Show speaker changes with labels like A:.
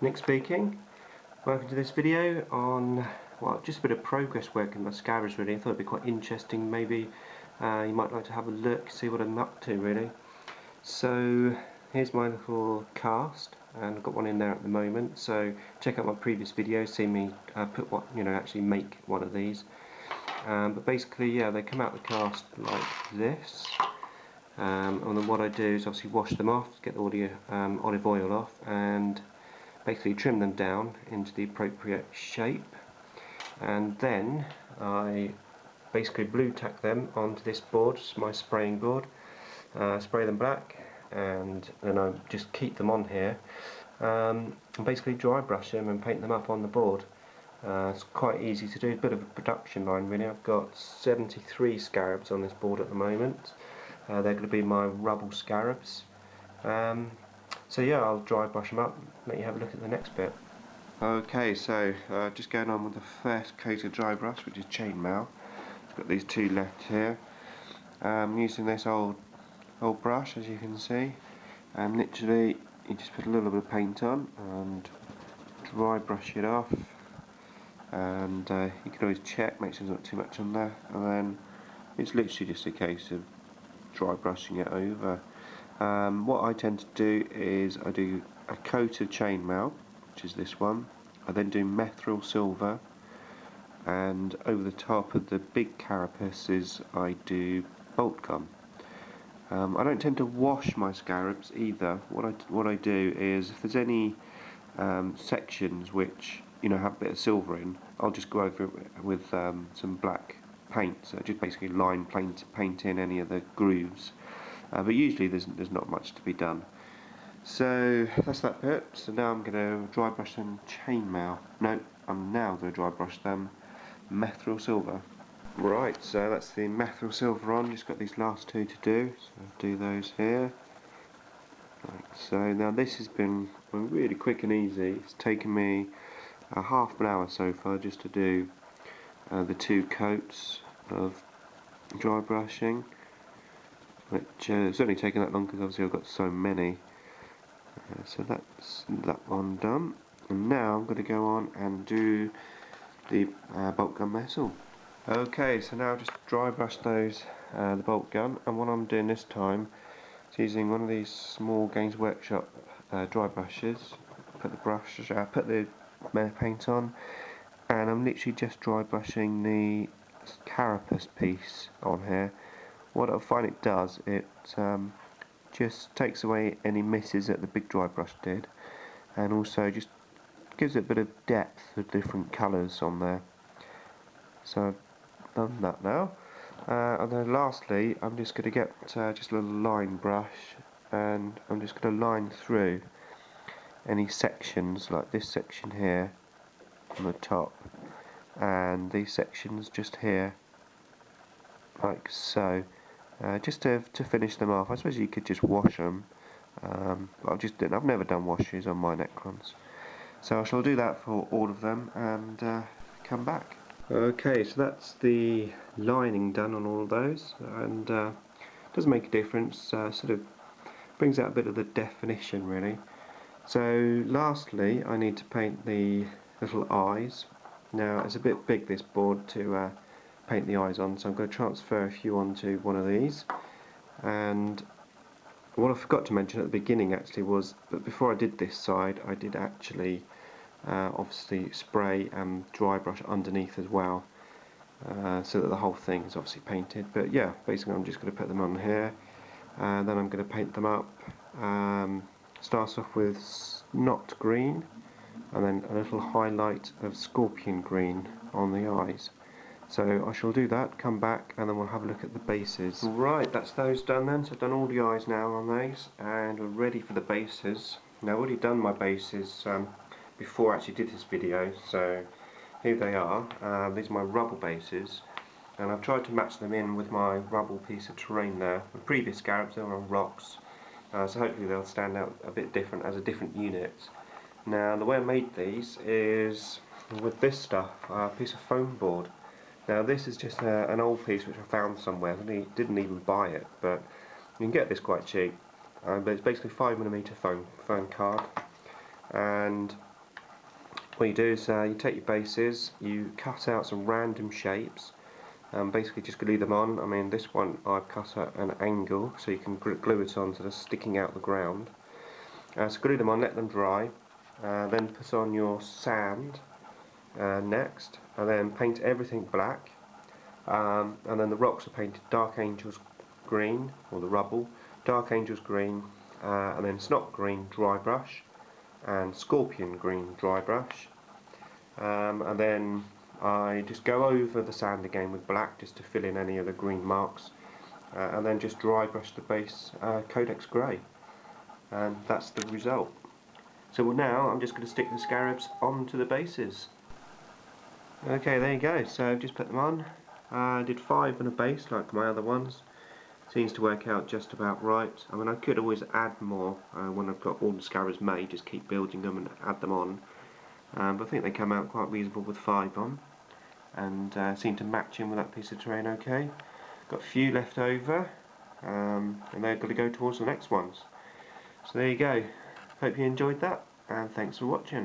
A: Nick speaking. Welcome to this video on, well, just a bit of progress work in my Scarabs really. I thought it'd be quite interesting. Maybe you might like to have a look, see what I'm up to really. So here's my little cast, and I've got one in there at the moment. So check out my previous video, see me put what, actually make one of these. But basically, yeah, they come out the cast like this. And then what I do is obviously wash them off, get all the olive oil off, and basically trim them down into the appropriate shape. And then I basically blue tack them onto this board, my spraying board, spray them black, and then I just keep them on here, and basically dry brush them and paint them up on the board. It's quite easy to do, a bit of a production line really. I've got 73 Scarabs on this board at the moment. They're going to be my rubble Scarabs. So yeah, I'll dry brush them up, let you have a look at the next bit. Okay, so just going on with the first coat of dry brush, which is chainmail. I've got these two left here. Using this old brush, as you can see, and literally you just put a little bit of paint on and dry brush it off, and you can always check, make sure there's not too much on there, and then it's literally just a case of dry brushing it over. What I tend to do is I do a coat of chainmail, which is this one. I then do methyl silver, and over the top of the big carapaces I do bolt gum. I don't tend to wash my Scarabs either. What I do is, if there's any sections which have a bit of silver in, I'll just go over it with some black paint, so just basically line paint in any of the grooves, but usually there's not much to be done. So that's that bit. So now I'm going to dry brush them chainmail. No, I'm now going to dry brush them methyl silver. Right, so that's the methyl silver on. Just got these last two to do, so I'll do those here. Right, so now this has been really quick and easy. It's taken me half an hour so far just to do the two coats of dry brushing, which it's only taken that long because obviously I've got so many. So that's that one done, and now I'm going to go on and do the bolt gun metal. Okay, so now just dry brush those the bolt gun, and what I'm doing this time is using one of these small Games Workshop dry brushes. Put the paint on, and I'm literally just dry brushing the carapace piece on here. What I find it does, it just takes away any misses that the big dry brush did, and also just gives it a bit of depth of different colours on there. So I've done that now, and then lastly I'm just going to get just a little line brush, and I'm just going to line through any sections, like this section here on the top, and these sections just here, like so, just to finish them off. I suppose you could just wash them, but I've never done washes on my Necrons, so I shall do that for all of them and come back. Okay, so that's the lining done on all of those, and does make a difference, sort of brings out a bit of the definition really. So lastly I need to paint the little eyes. Now it's a bit big, this board, to paint the eyes on, so I'm going to transfer a few onto one of these. And what I forgot to mention at the beginning actually was that before I did this side, I did actually obviously spray and dry brush underneath as well, so that the whole thing is obviously painted. But yeah, basically I'm just going to put them on here, and then I'm going to paint them up. Starts off with knot green, and then a little highlight of scorpion green on the eyes. So I shall do that, come back, and then we'll have a look at the bases. Right, that's those done then. So I've done all the eyes now on those, and we're ready for the bases. Now I've already done my bases before I actually did this video, so here they are. These are my rubble bases, and I've tried to match them in with my rubble piece of terrain there. The previous Scarabs, they were on rocks, so hopefully they'll stand out a bit different as a different unit. Now the way I made these is with this stuff, a piece of foam board. Now this is just an old piece which I found somewhere. I didn't even buy it, but you can get this quite cheap. But it's basically 5mm foam card, and what you do is you take your bases, you cut out some random shapes, basically just glue them on. I mean, this one I've cut at an angle so you can glue it on so they're sticking out the ground. So glue them on, let them dry, then put on your sand next, and then paint everything black, and then the rocks are painted Dark Angel's green, or the rubble, Dark Angel's green, and then Snot green dry brush, and Scorpion green dry brush, and then I just go over the sand again with black just to fill in any of the green marks, and then just dry brush the base Codex grey, and that's the result. So now I'm just going to stick the Scarabs onto the bases. Okay, there you go, so I've just put them on. I did 5 on a base like my other ones. Seems to work out just about right. I mean, I could always add more when I've got all the Scarabs made, just keep building them and add them on. But I think they come out quite reasonable with 5 on, and seem to match in with that piece of terrain okay. Got a few left over, and they're going to go towards the next ones. So there you go. Hope you enjoyed that, and thanks for watching.